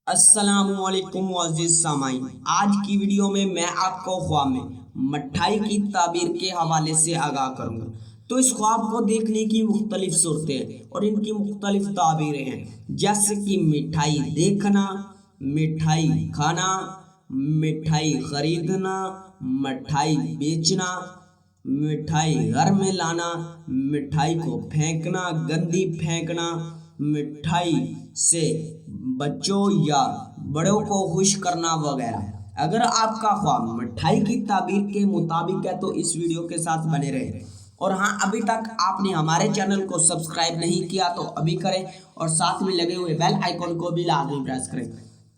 अस्सलाम वालेकुम मुअज़्ज़िज़ सामाईन, आज की वीडियो में मैं आपको ख्वाब में मिठाई की ताबीर के हवाले से आगाह करूंगा। तो इस ख्वाब को देखने की मुख्तलिफ सूरतें और इनकी मुख्तलिफ ताबीरें हैं, जैसे कि मिठाई देखना, मिठाई खाना, मिठाई खरीदना, मिठाई बेचना, मिठाई घर में लाना, मिठाई को फेंकना, गंदी फेंकना, मिठाई से बच्चों या बड़ों को खुश करना वगैरह। अगर आपका ख्वाब मिठाई की ताबीर के मुताबिक है तो इस वीडियो के साथ बने रहें। और हाँ, अभी तक आपने हमारे चैनल को सब्सक्राइब नहीं किया तो अभी करें और साथ में लगे हुए बेल आइकॉन को भी लाजमी प्रेस करें,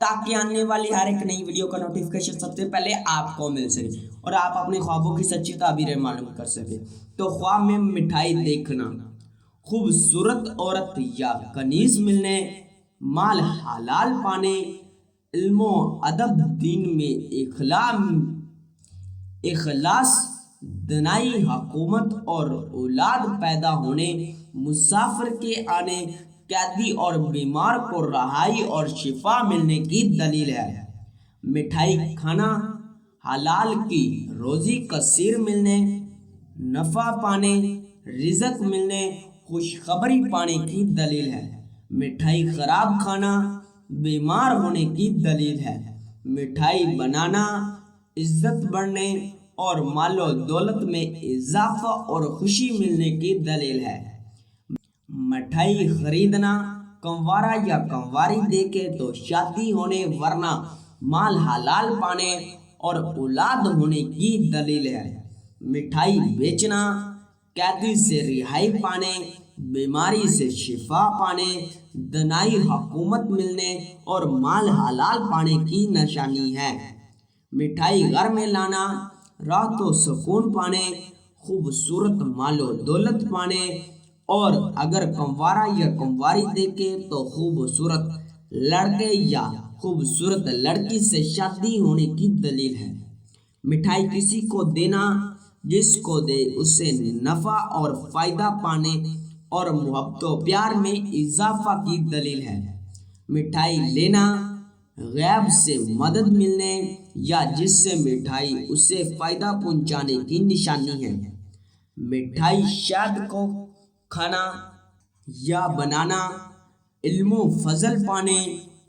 ताकि आने वाली हर एक नई वीडियो का नोटिफिकेशन सबसे पहले आपको मिल सके और आप अपने ख्वाबों की सच्ची ताबीरें मालूम कर सके। तो ख्वाब में मिठाई देखना, खूबसूरत औरत या कनीज मिलने, माल हलाल पाने, इल्मो अदब दीन में इखलास दनाई हुकूमत और औलाद पैदा होने, मुसाफिर के आने, कैदी और बीमार को रहाई और शिफा मिलने की दलील है। मिठाई खाना, हलाल की रोजी कसीर मिलने, नफ़ा पाने, रिज़्क़ मिलने, खुशखबरी पाने की दलील है। मिठाई खराब खाना, बीमार होने की दलील है। मिठाई बनाना, इज्जत बढ़ने और मालो दौलत में इजाफा और खुशी मिलने की दलील है। मिठाई खरीदना, कंवारा या कंवारी देके तो शादी होने वरना माल हलाल पाने और औलाद होने की दलील है। मिठाई बेचना, कैदी से रिहाई पाने, बीमारी से शिफा पाने, दनाई हुकूमत मिलने और माल हलाल पाने की निशानी है। मिठाई घर में लाना, राहत व सुकून पाने, खूबसूरत मालो दौलत पाने और अगर कंवारा या कंवारी देखे तो खूबसूरत लड़के या खूबसूरत लड़की से शादी होने की दलील है। मिठाई किसी को देना, जिसको दे उससे नफ़ा और फ़ायदा पाने और मोहब्बत व प्यार में इजाफा की दलील है। मिठाई लेना, गैब से मदद मिलने या जिससे मिठाई उसे फ़ायदा पहुंचाने की निशानी है। मिठाई शहद को खाना या बनाना, इल्मो फजल पाने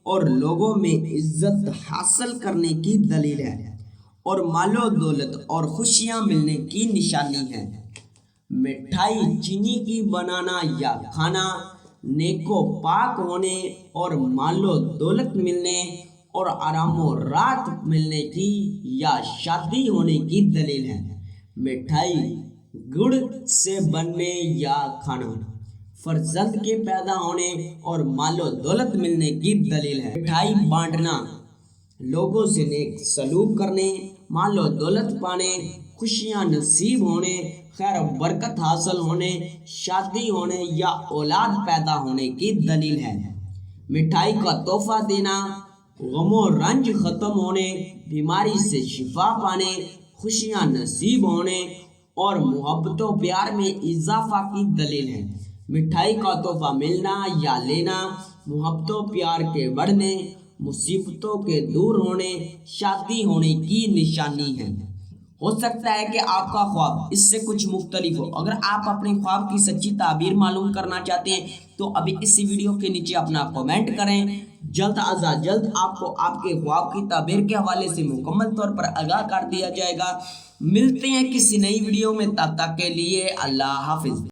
और लोगों में इज्जत हासिल करने की दलील है और मालो दौलत और खुशियाँ मिलने की निशानी है। मिठाई चीनी की बनाना या खाना, नेको पाक होने और मालो दौलत मिलने और आरामो राहत मिलने की या शादी होने की दलील है। मिठाई गुड़ से बनने या खाना, फर्जंद के पैदा होने और मालो दौलत मिलने की दलील है। मिठाई बांटना, लोगों से नेक सलूक करने, मालो दौलत पाने, खुशियाँ नसीब होने, खैर बरकत हासिल होने, शादी होने या औलाद पैदा होने की दलील है। मिठाई का तोहफा देना, गमो रंज ख़त्म होने, बीमारी से शिफा पाने, खुशियाँ नसीब होने और मोहब्बत व प्यार में इजाफा की दलील है। मिठाई का तोहफा मिलना या लेना, मोहब्बत व प्यार के बढ़ने, मुसीबतों के दूर होने, शादी होने की निशानी है। हो सकता है कि आपका ख्वाब इससे कुछ मुख्तलिफ हो। अगर आप अपने ख्वाब की सच्ची ताबीर मालूम करना चाहते हैं तो अभी इसी वीडियो के नीचे अपना कमेंट करें। जल्द अज जल्द आपको आपके ख्वाब की ताबीर के हवाले से मुकम्मल तौर पर आगाह कर दिया जाएगा। मिलते हैं किसी नई वीडियो में, तब तक के लिए अल्लाह हाफिज।